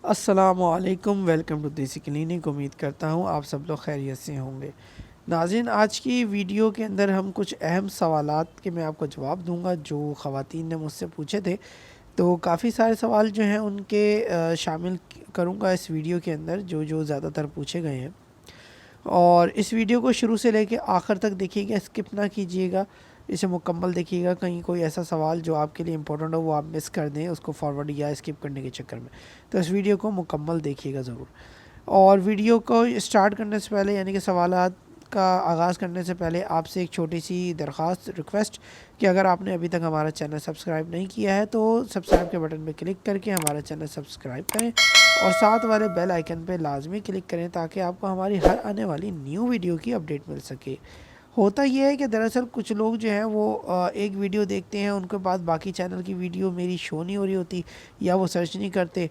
السلام علیکم، welcome to دیسی کلینک۔ امید کرتا ہوں آپ سب لوگ خیریت سے ہوں گے۔ ناظرین، آج کی ویڈیو کے اندر ہم کچھ اہم سوالات کے میں آپ کو جواب دوں گا جو خواتین نے مجھ سے پوچھے تھے۔ تو کافی سارے سوال جو ہیں ان کے شامل کروں گا اس ویڈیو کے اندر جو زیادہ تر پوچھے گئے ہیں، اور اس ویڈیو کو شروع سے لے کے آخر تک دیکھیے گا، اسکپ نہ کیجیے گا، اسے مکمل دیکھیے گا۔ کہیں کوئی ایسا سوال جو آپ کے لیے امپورٹنٹ ہو وہ آپ مس کر دیں اس کو فارورڈ یا اسکپ کرنے کے چکر میں، تو اس ویڈیو کو مکمل دیکھیے گا ضرور۔ اور ویڈیو کو اسٹارٹ کرنے سے پہلے، یعنی کہ سوالات کا آغاز کرنے سے پہلے، آپ سے ایک چھوٹی سی درخواست، ریکویسٹ، کہ اگر آپ نے ابھی تک ہمارا چینل سبسکرائب نہیں کیا ہے تو سبسکرائب کے بٹن پہ کلک کر کے ہمارا چینل سبسکرائب کریں، اور ساتھ والے بیل آئیکن پہ لازمی کلک کریں تاکہ آپ کو ہماری ہر آنے والی نیو ویڈیو کی اپڈیٹ مل سکے۔ ہوتا یہ ہے کہ دراصل کچھ لوگ جو ہیں وہ ایک ویڈیو دیکھتے ہیں، ان کے بعد باقی چینل کی ویڈیو میری شو نہیں ہو رہی ہوتی یا وہ سرچ نہیں کرتے،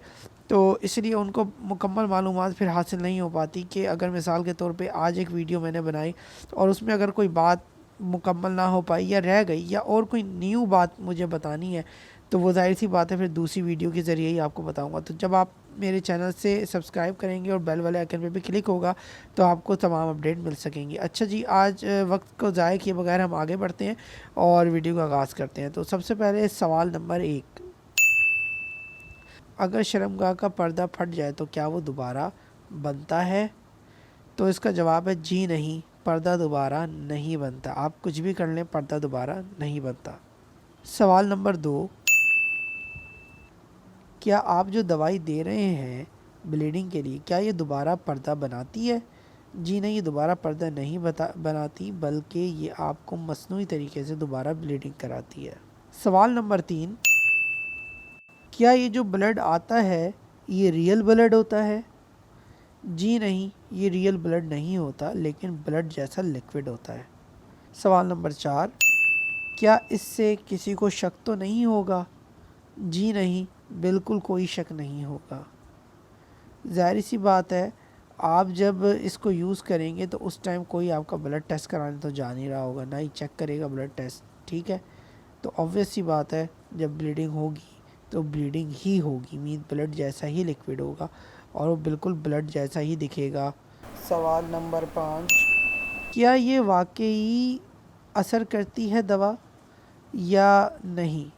تو اس لیے ان کو مکمل معلومات پھر حاصل نہیں ہو پاتی کہ اگر مثال کے طور پہ آج ایک ویڈیو میں نے بنائی اور اس میں اگر کوئی بات مکمل نہ ہو پائی یا رہ گئی یا اور کوئی نیو بات مجھے بتانی ہے، تو وہ ظاہر سی بات ہے پھر دوسری ویڈیو کے ذریعے ہی آپ کو بتاؤں گا۔ تو جب آپ میرے چینل سے سبسکرائب کریں گے اور بیل والے آئیکن پہ بھی کلک ہوگا تو آپ کو تمام اپڈیٹ مل سکیں گی۔ اچھا جی، آج وقت کو ضائع کیے بغیر ہم آگے بڑھتے ہیں اور ویڈیو کا آغاز کرتے ہیں۔ تو سب سے پہلے سوال نمبر 1، اگر شرمگاہ کا پردہ پھٹ جائے تو کیا وہ دوبارہ بنتا ہے؟ تو اس کا جواب ہے جی نہیں، پردہ دوبارہ نہیں بنتا۔ آپ کچھ بھی کر لیں، پردہ دوبارہ نہیں بنتا۔ سوال نمبر 2، کیا آپ جو دوائی دے رہے ہیں بلیڈنگ کے لیے، کیا یہ دوبارہ پردہ بناتی ہے؟ جی نہیں، یہ دوبارہ پردہ نہیں بناتی، بلکہ یہ آپ کو مصنوعی طریقے سے دوبارہ بلیڈنگ کراتی ہے۔ سوال نمبر 3، کیا یہ جو بلڈ آتا ہے یہ ریئل بلڈ ہوتا ہے؟ جی نہیں، یہ ریئل بلڈ نہیں ہوتا، لیکن بلڈ جیسا لیکوڈ ہوتا ہے۔ سوال نمبر 4، کیا اس سے کسی کو شک تو نہیں ہوگا؟ جی نہیں، بالکل کوئی شک نہیں ہوگا۔ ظاہر سی بات ہے، آپ جب اس کو یوز کریں گے تو اس ٹائم کوئی آپ کا بلڈ ٹیسٹ کرانے تو جا نہیں رہا ہوگا، نہ ہی چیک کرے گا بلڈ ٹیسٹ، ٹھیک ہے؟ تو obvious سی بات ہے، جب بلیڈنگ ہوگی تو بلیڈنگ ہی ہوگی، مین بلڈ جیسا ہی لیکوڈ ہوگا اور وہ بالکل بلڈ جیسا ہی دکھے گا۔ سوال نمبر 5، کیا یہ واقعی اثر کرتی ہے دوا یا نہیں؟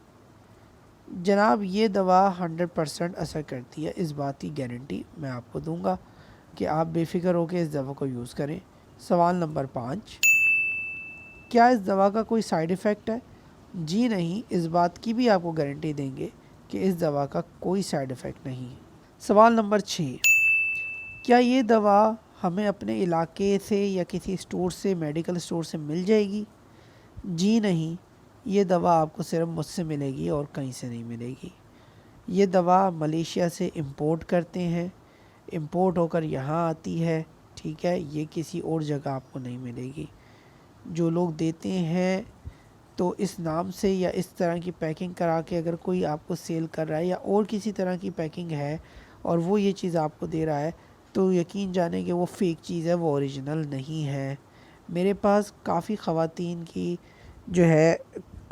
جناب، یہ دوا 100% اثر کرتی ہے، اس بات کی گارنٹی میں آپ کو دوں گا کہ آپ بے فکر ہو کے اس دوا کو یوز کریں۔ سوال نمبر 5، کیا اس دوا کا کوئی سائیڈ ایفیکٹ ہے؟ جی نہیں، اس بات کی بھی آپ کو گارنٹی دیں گے کہ اس دوا کا کوئی سائیڈ ایفیکٹ نہیں ہے۔ سوال نمبر 6، کیا یہ دوا ہمیں اپنے علاقے سے یا کسی اسٹور سے، میڈیکل اسٹور سے مل جائے گی؟ جی نہیں، یہ دوا آپ کو صرف مجھ سے ملے گی اور کہیں سے نہیں ملے گی۔ یہ دوا ملیشیا سے امپورٹ کرتے ہیں، امپورٹ ہو کر یہاں آتی ہے، ٹھیک ہے؟ یہ کسی اور جگہ آپ کو نہیں ملے گی۔ جو لوگ دیتے ہیں تو اس نام سے یا اس طرح کی پیکنگ کرا کے اگر کوئی آپ کو سیل کر رہا ہے یا اور کسی طرح کی پیکنگ ہے اور وہ یہ چیز آپ کو دے رہا ہے تو یقین جانیں کہ وہ فیک چیز ہے، وہ اوریجنل نہیں ہے۔ میرے پاس کافی خواتین کی جو ہے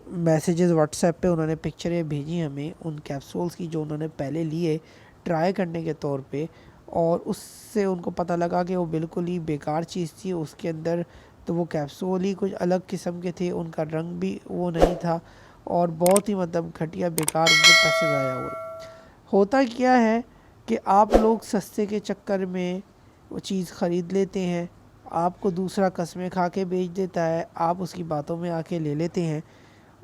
میسیجز واٹس ایپ پہ انہوں نے پکچریں بھیجی ہمیں ان کیپسولز کی جو انہوں نے پہلے لیے ٹرائی کرنے کے طور پہ، اور اس سے ان کو پتہ لگا کہ وہ بالکل ہی بیکار چیز تھی۔ اس کے اندر تو وہ کیپسول ہی کچھ الگ قسم کے تھے، ان کا رنگ بھی وہ نہیں تھا، اور بہت ہی مطلب گھٹیا، بیکار، ان کے پیسے ضائع ہوئے۔ ہوتا کیا ہے کہ آپ لوگ سستے کے چکر میں وہ چیز خرید لیتے ہیں، آپ کو دوسرا قسمیں کھا کے بیچ دیتا ہے، آپ اس کی باتوں میں آ کے لے لیتے ہیں،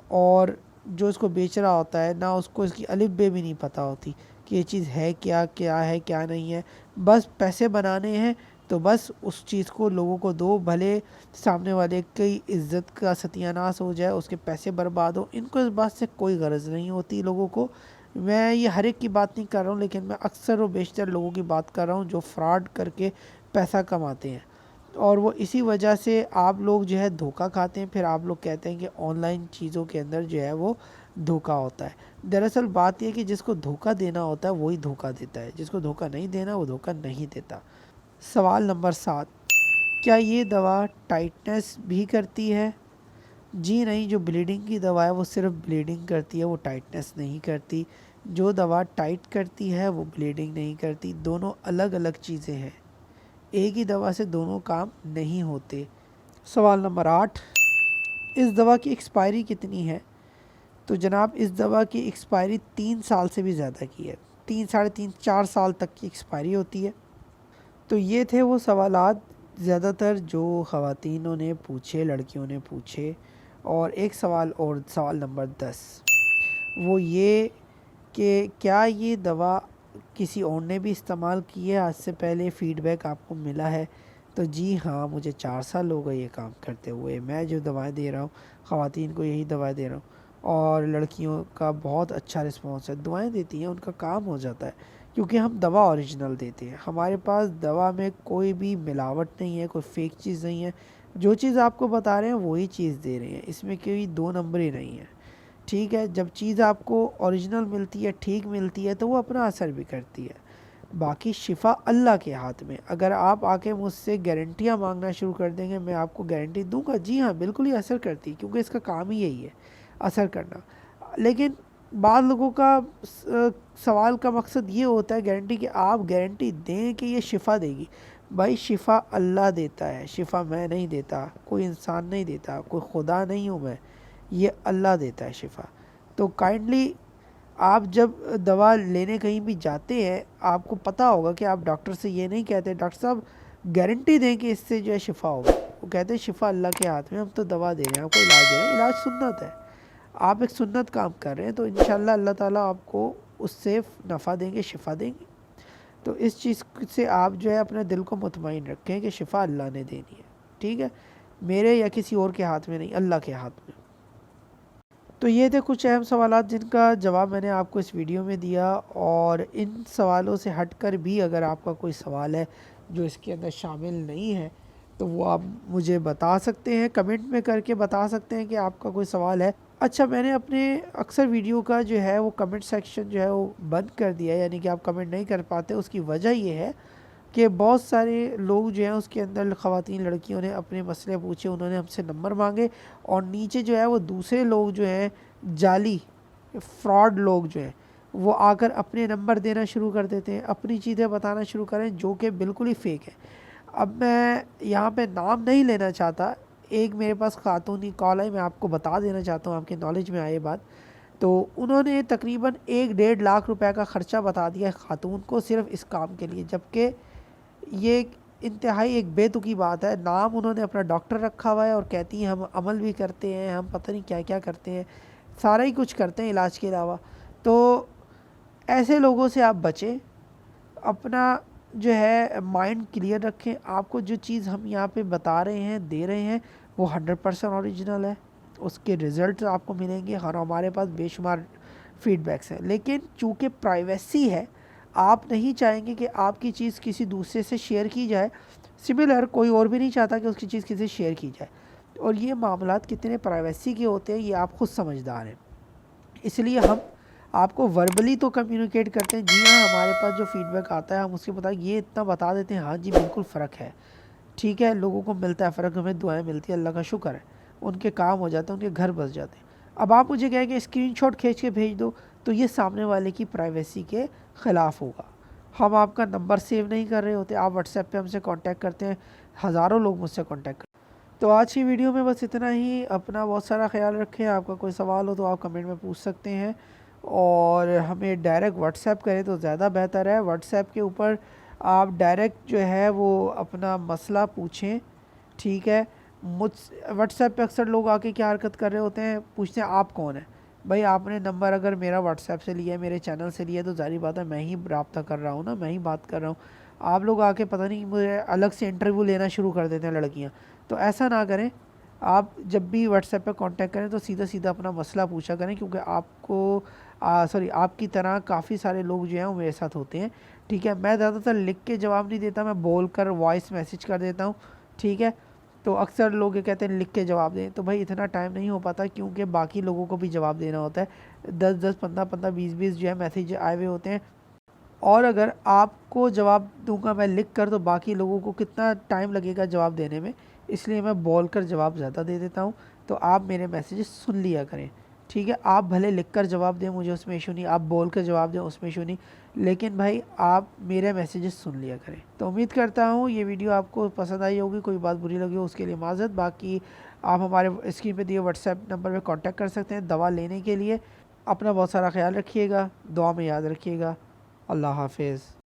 اور جو اس کو بیچ رہا ہوتا ہے نہ اس کو اس کی الف بے بھی نہیں پتہ ہوتی کہ یہ چیز ہے کیا، کیا ہے کیا نہیں ہے، بس پیسے بنانے ہیں تو بس اس چیز کو لوگوں کو دو، بھلے سامنے والے کی عزت کا ستیہ ناش ہو جائے، اس کے پیسے برباد ہو، ان کو اس بات سے کوئی غرض نہیں ہوتی لوگوں کو۔ میں یہ ہر ایک کی بات نہیں کر رہا ہوں، لیکن میں اکثر و بیشتر لوگوں کی بات کر رہا ہوں جو فراڈ کر کے پیسہ کماتے ہیں، اور وہ اسی وجہ سے آپ لوگ جو ہے دھوکہ کھاتے ہیں۔ پھر آپ لوگ کہتے ہیں کہ آن لائن چیزوں کے اندر جو ہے وہ دھوکہ ہوتا ہے۔ دراصل بات یہ ہے کہ جس کو دھوکہ دینا ہوتا ہے وہی دھوکہ دیتا ہے، جس کو دھوکہ نہیں دینا وہ دھوکہ نہیں دیتا۔ سوال نمبر 7، کیا یہ دوا ٹائٹنس بھی کرتی ہے؟ جی نہیں، جو بلیڈنگ کی دوا ہے وہ صرف بلیڈنگ کرتی ہے، وہ ٹائٹنس نہیں کرتی۔ جو دوا ٹائٹ کرتی ہے وہ بلیڈنگ نہیں کرتی، دونوں الگ الگ چیزیں ہیں، ایک ہی دوا سے دونوں کام نہیں ہوتے۔ سوال نمبر 8، اس دوا کی ایکسپائری کتنی ہے؟ تو جناب اس دوا کی ایکسپائری 3 سال سے بھی زیادہ کی ہے، 3 ساڑھے 3 4 سال تک کی ایکسپائری ہوتی ہے۔ تو یہ تھے وہ سوالات زیادہ تر جو خواتینوں نے پوچھے، لڑکیوں نے پوچھے۔ اور ایک سوال اور، سوال نمبر 10، وہ یہ کہ کیا یہ دوا کسی اور نے بھی استعمال کی ہے آج سے پہلے، فیڈ بیک آپ کو ملا ہے؟ تو جی ہاں، مجھے 4 سال ہو گئے یہ کام کرتے ہوئے، میں جو دوائیں دے رہا ہوں خواتین کو یہی دوائیں دے رہا ہوں، اور لڑکیوں کا بہت اچھا رسپانس ہے، دعائیں دیتی ہیں، ان کا کام ہو جاتا ہے، کیونکہ ہم دوا اوریجنل دیتے ہیں، ہمارے پاس دوا میں کوئی بھی ملاوٹ نہیں ہے، کوئی فیک چیز نہیں ہے، جو چیز آپ کو بتا رہے ہیں وہی چیز دے رہے ہیں، اس میں کوئی دو نمبری نہیں ہے، ٹھیک ہے؟ جب چیز آپ کو اوریجنل ملتی ہے، ٹھیک ملتی ہے، تو وہ اپنا اثر بھی کرتی ہے۔ باقی شفا اللہ کے ہاتھ میں، اگر آپ آ کے مجھ سے گارنٹیاں مانگنا شروع کر دیں گے، میں آپ کو گارنٹی دوں گا، جی ہاں بالکل ہی اثر کرتی ہے، کیونکہ اس کا کام ہی یہی ہے، اثر کرنا۔ لیکن بعض لوگوں کا سوال کا مقصد یہ ہوتا ہے گارنٹی، کہ آپ گارنٹی دیں کہ یہ شفا دے گی۔ بھائی شفا اللہ دیتا ہے، شفا میں نہیں دیتا، کوئی انسان نہیں دیتا، کوئی خدا نہیں ہوں میں، یہ اللہ دیتا ہے شفا۔ تو کائنڈلی آپ جب دوا لینے کہیں بھی جاتے ہیں، آپ کو پتہ ہوگا کہ آپ ڈاکٹر سے یہ نہیں کہتے ڈاکٹر صاحب گارنٹی دیں کہ اس سے جو ہے شفا ہوگا، وہ کہتے ہیں شفا اللہ کے ہاتھ میں، ہم تو دوا دے رہے ہیں، آپ کو علاج دے رہے ہیں، علاج سنت ہے، آپ ایک سنت کام کر رہے ہیں، تو انشاءاللہ اللہ تعالیٰ آپ کو اس سے نفع دیں گے، شفا دیں گے۔ تو اس چیز سے آپ جو ہے اپنے دل کو مطمئن رکھیں کہ شفا اللہ نے دینی ہے، ٹھیک ہے؟ میرے یا کسی اور کے ہاتھ میں نہیں، اللہ کے ہاتھ میں۔ تو یہ تھے کچھ اہم سوالات جن کا جواب میں نے آپ کو اس ویڈیو میں دیا، اور ان سوالوں سے ہٹ کر بھی اگر آپ کا کوئی سوال ہے جو اس کے اندر شامل نہیں ہے تو وہ آپ مجھے بتا سکتے ہیں، کمنٹ میں کر کے بتا سکتے ہیں کہ آپ کا کوئی سوال ہے۔ اچھا، میں نے اپنے اکثر ویڈیو کا جو ہے وہ کمنٹ سیکشن جو ہے وہ بند کر دیا ہے، یعنی کہ آپ کمنٹ نہیں کر پاتے، اس کی وجہ یہ ہے کہ بہت سارے لوگ جو ہیں اس کے اندر خواتین لڑکیوں نے اپنے مسئلے پوچھے، انہوں نے ہم سے نمبر مانگے، اور نیچے جو ہے وہ دوسرے لوگ جو ہیں جعلی فراڈ لوگ جو ہیں وہ آ کر اپنے نمبر دینا شروع کر دیتے ہیں، اپنی چیزیں بتانا شروع کریں جو کہ بالکل ہی فیک ہے۔ اب میں یہاں پہ نام نہیں لینا چاہتا، ایک میرے پاس خاتونی کال آئی، میں آپ کو بتا دینا چاہتا ہوں، آپ کے نالج میں آئے بات۔ تو انہوں نے تقریباً 1.5 لاکھ روپے کا خرچہ بتا دیا ہے خاتون کو صرف اس کام کے لیے، جبکہ یہ ایک انتہائی ایک بے تکی بات ہے۔ نام انہوں نے اپنا ڈاکٹر رکھا ہوا ہے، اور کہتی ہیں ہم عمل بھی کرتے ہیں، ہم پتہ نہیں کیا کیا کرتے ہیں، سارا ہی کچھ کرتے ہیں علاج کے علاوہ۔ تو ایسے لوگوں سے آپ بچیں، اپنا جو ہے مائنڈ کلیئر رکھیں، آپ کو جو چیز ہم یہاں پہ بتا رہے ہیں، دے رہے ہیں، وہ 100% اوریجنل ہے، اس کے رزلٹ آپ کو ملیں گے، اور ہمارے پاس بے شمار فیڈ بیکس ہیں، لیکن چونکہ پرائیویسی ہے، آپ نہیں چاہیں گے کہ آپ کی چیز کسی دوسرے سے شیئر کی جائے، سملر کوئی اور بھی نہیں چاہتا کہ اس کی چیز کسی سے شیئر کی جائے، اور یہ معاملات کتنے پرائیویسی کے ہوتے ہیں یہ آپ خود سمجھدار ہیں، اس لیے ہم آپ کو وربلی تو کمیونیکیٹ کرتے ہیں، جی ہاں ہمارے پاس جو فیڈ بیک آتا ہے ہم اس کے مطابق یہ اتنا بتا دیتے ہیں، ہاں جی بالکل فرق ہے، ٹھیک ہے، لوگوں کو ملتا ہے فرق، ہمیں دعائیں ملتی ہیں، اللہ کا شکر ہے، ان کے کام ہو جاتے ہیں، ان کے گھر بس جاتے ہیں۔ اب آپ مجھے کہیں کہ اسکرین شاٹ کھینچ کے بھیج دو، تو یہ سامنے والے کی پرائیویسی کے خلاف ہوگا، ہم آپ کا نمبر سیو نہیں کر رہے ہوتے، آپ واٹس ایپ پہ ہم سے کانٹیکٹ کرتے ہیں، ہزاروں لوگ مجھ سے کانٹیکٹ کرتے ہیں۔ تو آج کی ویڈیو میں بس اتنا ہی، اپنا بہت سارا خیال رکھیں، آپ کا کوئی سوال ہو تو آپ کمنٹ میں پوچھ سکتے ہیں، اور ہمیں ڈائریکٹ واٹس ایپ کریں تو زیادہ بہتر ہے، واٹس ایپ کے اوپر آپ ڈائریکٹ جو ہے وہ اپنا مسئلہ پوچھیں، ٹھیک ہے؟ واٹس ایپ پہ اکثر لوگ آ کے کیا حرکت کر رہے ہوتے ہیں، پوچھتے ہیں آپ کون ہیں؟ بھائی آپ نے نمبر اگر میرا واٹس ایپ سے لیا ہے، میرے چینل سے لیا ہے، تو ظاہری بات ہے میں ہی رابطہ کر رہا ہوں نا، میں ہی بات کر رہا ہوں، آپ لوگ آ کے پتہ نہیں مجھے الگ سے انٹرویو لینا شروع کر دیتے ہیں لڑکیاں، تو ایسا نہ کریں، آپ جب بھی واٹس ایپ پہ کانٹیکٹ کریں تو سیدھا سیدھا اپنا مسئلہ پوچھا کریں، کیونکہ آپ کو آپ کی طرح کافی سارے لوگ جو ہیں وہ میرے ساتھ ہوتے ہیں، ٹھیک ہے؟ میں زیادہ تر لکھ کے جواب نہیں دیتا، میں بول کر وائس میسیج کر دیتا ہوں، ٹھیک ہے؟ تو اکثر لوگ یہ کہتے ہیں لکھ کے جواب دیں، تو بھائی اتنا ٹائم نہیں ہو پاتا، کیونکہ باقی لوگوں کو بھی جواب دینا ہوتا ہے، 10 15 15 20 جو ہے میسیج آئے ہوئے ہوتے ہیں، اور اگر آپ کو جواب دوں گا میں لکھ کر تو باقی لوگوں کو کتنا ٹائم لگے گا جواب دینے میں، اس لیے میں بول کر جواب زیادہ دے دیتا ہوں، تو آپ میرے میسیجز سن لیا کریں، ٹھیک ہے، آپ بھلے لکھ کر جواب دیں، مجھے اس میں ایشو نہیں، آپ بول کر جواب دیں، اس میں ایشو نہیں، لیکن بھائی آپ میرے میسیجز سن لیا کریں۔ تو امید کرتا ہوں یہ ویڈیو آپ کو پسند آئی ہوگی، کوئی بات بری لگی ہو اس کے لیے معذرت۔ باقی آپ ہمارے اسکرین پہ دیے واٹس ایپ نمبر پہ کانٹیکٹ کر سکتے ہیں دوا لینے کے لیے۔ اپنا بہت سارا خیال رکھیے گا، دعا میں یاد رکھیے گا۔ اللہ حافظ۔